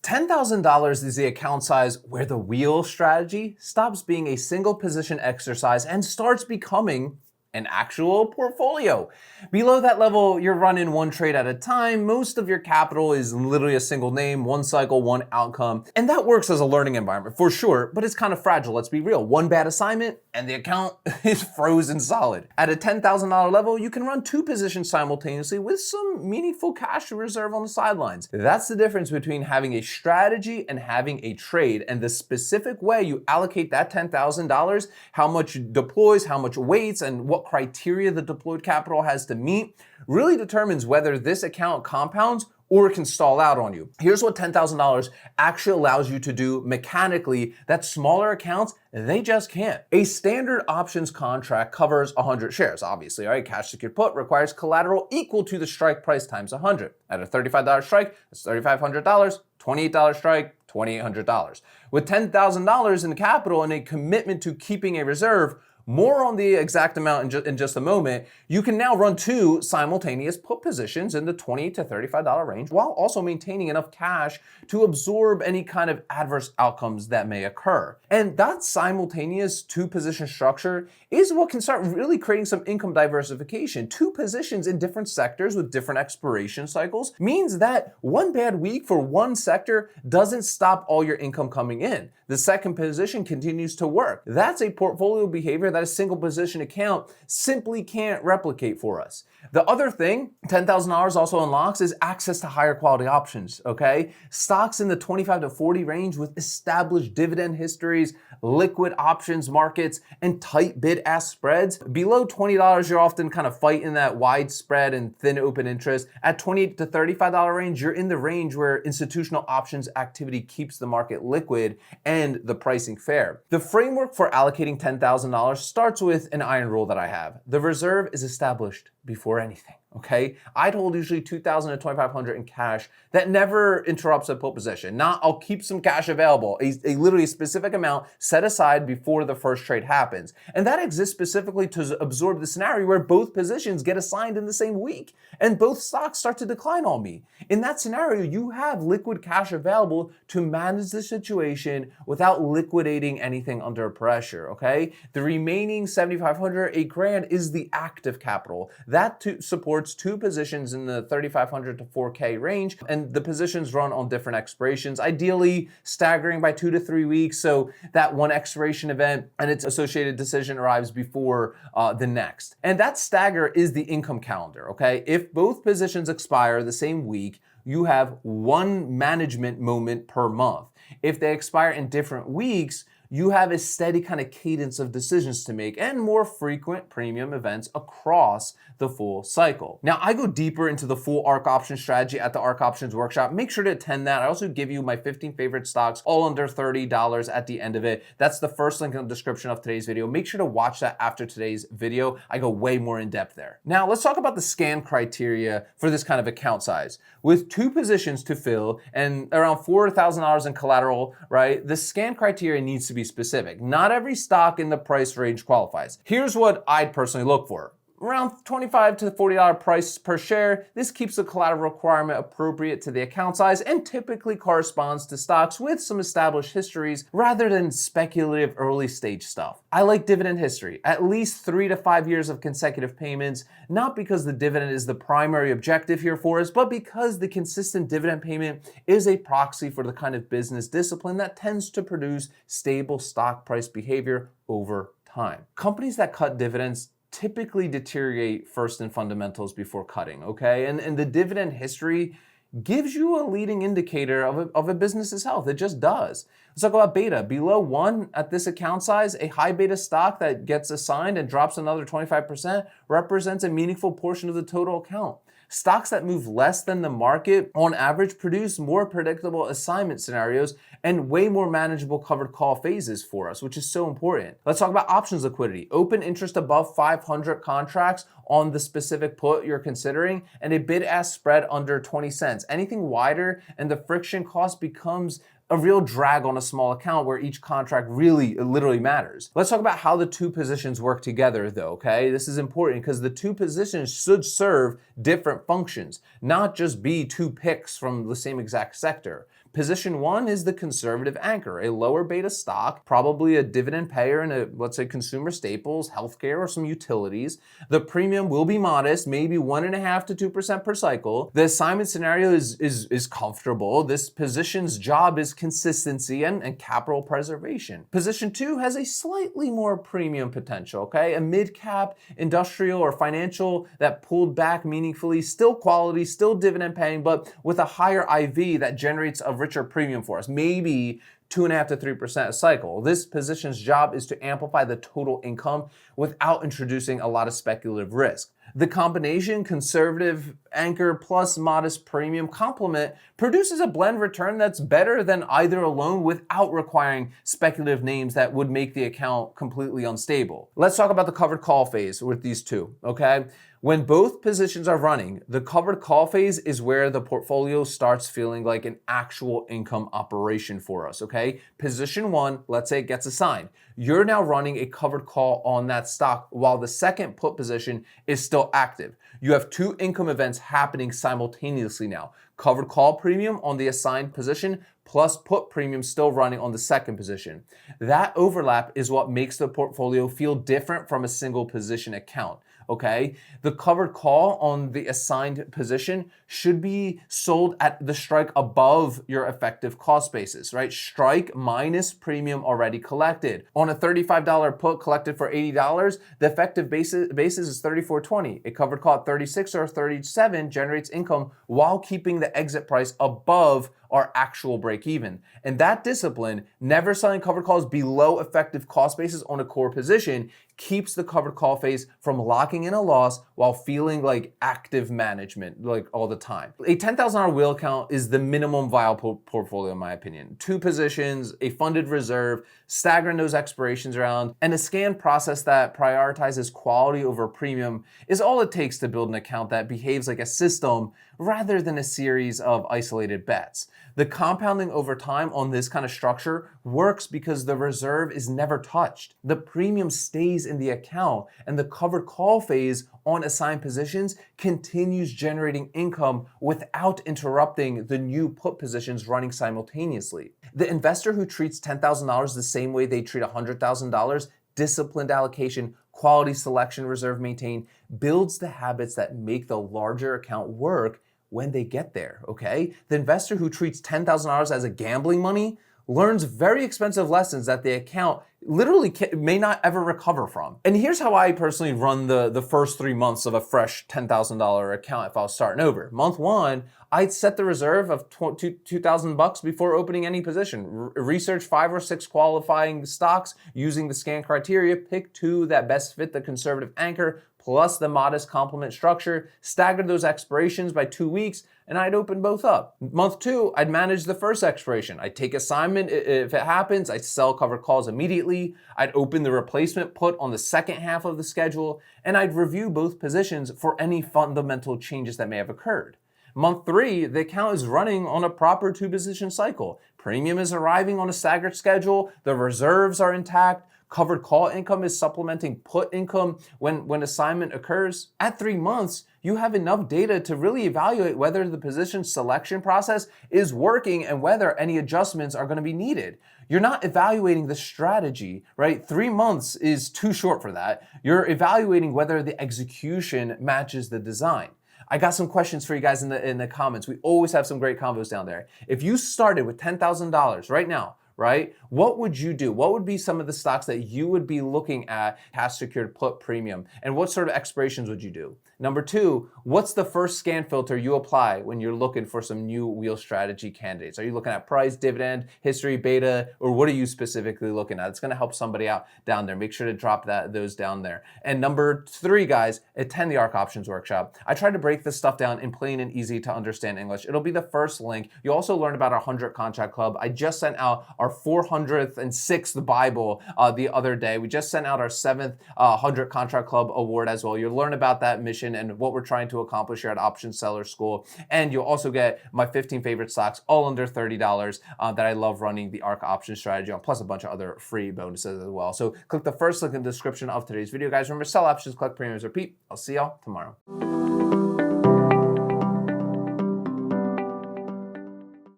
$10,000 is the account size where the wheel strategy stops being a single position exercise and starts becoming an actual portfolio. Below that level, you're running one trade at a time. Most of your capital is literally a single name, one cycle, one outcome. And that works as a learning environment for sure, but it's kind of fragile, let's be real. One bad assignment and the account is frozen solid. At a $10,000 level, you can run two positions simultaneously with some meaningful cash reserve on the sidelines. That's the difference between having a strategy and having a trade, and the specific way you allocate that $10,000, how much deploys, how much waits, and what criteria the deployed capital has to meet really determines whether this account compounds or it can stall out on you. Here's what $10,000 actually allows you to do mechanically that smaller accounts, they just can't. A standard options contract covers 100 shares, obviously, right? Cash secured put requires collateral equal to the strike price times 100. At a $35 strike, that's $3,500, $28 strike, $2,800. With $10,000 in capital and a commitment to keeping a reserve, more on the exact amount in just a moment, you can now run two simultaneous put positions in the $20 to $35 range while also maintaining enough cash to absorb any kind of adverse outcomes that may occur. And that simultaneous two position structure is what can start really creating some income diversification. Two positions in different sectors with different expiration cycles means that one bad week for one sector doesn't stop all your income coming in. The second position continues to work. That's a portfolio behavior that a single position account simply can't replicate for us. The other thing $10,000 also unlocks is access to higher quality options, okay? Stocks in the 25 to 40 range with established dividend histories, liquid options markets, and tight bid-ask spreads. Below $20, you're often kind of fighting that wide spread and thin open interest. At $28 to $35 range, you're in the range where institutional options activity keeps the market liquid and the pricing fair. The framework for allocating $10,000 starts with an iron rule that I have. The reserve is established before anything, okay? I'd hold usually $2,000 to $2,500 in cash that never interrupts a put position. Not, I'll keep some cash available, a literally specific amount set aside before the first trade happens. And that exists specifically to absorb the scenario where both positions get assigned in the same week and both stocks start to decline on me. In that scenario, you have liquid cash available to manage the situation without liquidating anything under pressure, okay? The remaining $7,500, $8,000 is the active capital. That supports two positions in the $3,500 to $4,000 range, and the positions run on different expirations, ideally staggering by 2 to 3 weeks, so that one expiration event and its associated decision arrives before the next. And that stagger is the income calendar, okay? If both positions expire the same week, you have one management moment per month. If they expire in different weeks, you have a steady kind of cadence of decisions to make and more frequent premium events across the full cycle. Now, I go deeper into the full Ark Options strategy at the Ark Options workshop. Make sure to attend that. I also give you my 15 favorite stocks, all under $30 at the end of it. That's the first link in the description of today's video. Make sure to watch that after today's video. I go way more in depth there. Now, let's talk about the scan criteria for this kind of account size. With two positions to fill and around $4,000 in collateral, right? The scan criteria needs to be specific. Not every stock in the price range qualifies. Here's what I'd personally look for. Around $25 to $40 price per share. This keeps the collateral requirement appropriate to the account size and typically corresponds to stocks with some established histories rather than speculative early stage stuff. I like dividend history, at least 3 to 5 years of consecutive payments, not because the dividend is the primary objective here for us, but because the consistent dividend payment is a proxy for the kind of business discipline that tends to produce stable stock price behavior over time. Companies that cut dividends typically deteriorate first in fundamentals before cutting, okay? And the dividend history gives you a leading indicator of a business's health. It just does. Let's talk about beta. Below 1 at this account size, a high beta stock that gets assigned and drops another 25% represents a meaningful portion of the total account. Stocks that move less than the market on average produce more predictable assignment scenarios and way more manageable covered call phases for us, which is so important. Let's talk about options liquidity. Open interest above 500 contracts on the specific put you're considering and a bid-ask spread under 20 cents. Anything wider and the friction cost becomes a real drag on a small account where each contract really literally matters. Let's talk about how the two positions work together though, okay? This is important because the two positions should serve different functions, not just be two picks from the same exact sector. Position 1 is the conservative anchor, a lower beta stock, probably a dividend payer in a, let's say, consumer staples, healthcare, or some utilities. The premium will be modest, maybe 1.5% to 2% per cycle. The assignment scenario is comfortable. This position's job is consistency and capital preservation. Position 2 has a slightly more premium potential, okay? A mid-cap industrial or financial that pulled back meaningfully, still quality, still dividend paying, but with a higher IV that generates a richer premium for us, maybe 2.5% to 3% a cycle. This position's job is to amplify the total income without introducing a lot of speculative risk. The combination conservative anchor plus modest premium complement produces a blend return that's better than either alone without requiring speculative names that would make the account completely unstable. Let's talk about the covered call phase with these two, okay? When both positions are running, the covered call phase is where the portfolio starts feeling like an actual income operation for us, okay? Position 1, let's say it gets assigned. You're now running a covered call on that stock while the second put position is still active. You have two income events happening simultaneously now. Covered call premium on the assigned position plus put premium still running on the second position. That overlap is what makes the portfolio feel different from a single position account. Okay, the covered call on the assigned position should be sold at the strike above your effective cost basis, right? Strike minus premium already collected. On a $35 put collected for $80, the effective basis is $34.20. A covered call at $36 or $37 generates income while keeping the exit price above our actual break even. And that discipline, never selling covered calls below effective cost basis on a core position, keeps the covered call phase from locking in a loss while feeling like active management, like all the time. A $10,000 wheel account is the minimum viable portfolio in my opinion. Two positions, a funded reserve, staggering those expirations around, and a scan process that prioritizes quality over premium is all it takes to build an account that behaves like a system rather than a series of isolated bets. The compounding over time on this kind of structure works because the reserve is never touched. The premium stays in the account and the covered call phase on assigned positions continues generating income without interrupting the new put positions running simultaneously. The investor who treats $10,000 the same way they treat $100,000, disciplined allocation, quality selection, reserve maintained, builds the habits that make the larger account work when they get there, okay? The investor who treats $10,000 as a gambling money learns very expensive lessons that the account literally may not ever recover from. And here's how I personally run the first 3 months of a fresh $10,000 account if I was starting over. Month 1, I'd set the reserve of $2,000 before opening any position. Research 5 or 6 qualifying stocks using the scan criteria, pick 2 that best fit the conservative anchor, plus the modest complement structure, staggered those expirations by 2 weeks, and I'd open both up. Month 2, I'd manage the first expiration. I'd take assignment if it happens, I'd sell covered calls immediately, I'd open the replacement put on the second half of the schedule, and I'd review both positions for any fundamental changes that may have occurred. Month 3, the account is running on a proper 2-position cycle. Premium is arriving on a staggered schedule, the reserves are intact, covered call income is supplementing put income when assignment occurs. At 3 months, you have enough data to really evaluate whether the position selection process is working and whether any adjustments are going to be needed. You're not evaluating the strategy, right? 3 months is too short for that. You're evaluating whether the execution matches the design. I got some questions for you guys in the comments. We always have some great combos down there. If you started with $10,000 right now, right? What would you do? What would be some of the stocks that you would be looking at cash secured put premium? And what sort of expirations would you do? Number 2, what's the first scan filter you apply when you're looking for some new wheel strategy candidates? Are you looking at price, dividend, history, beta, or what are you specifically looking at? It's gonna help somebody out down there. Make sure to drop those down there. And number 3, guys, attend the Ark Options Workshop. I try to break this stuff down in plain and easy to understand English. It'll be the first link. You'll also learn about our 100 Contract Club. I just sent out our 406th Bible the other day. We just sent out our 7th 100 Contract Club award as well. You'll learn about that mission and what we're trying to accomplish here at Options Seller School. And you'll also get my 15 favorite stocks, all under $30 that I love running the Ark Options Strategy on, plus a bunch of other free bonuses as well. So click the first link in the description of today's video. Guys, remember, sell options, collect premiums, repeat. I'll see y'all tomorrow.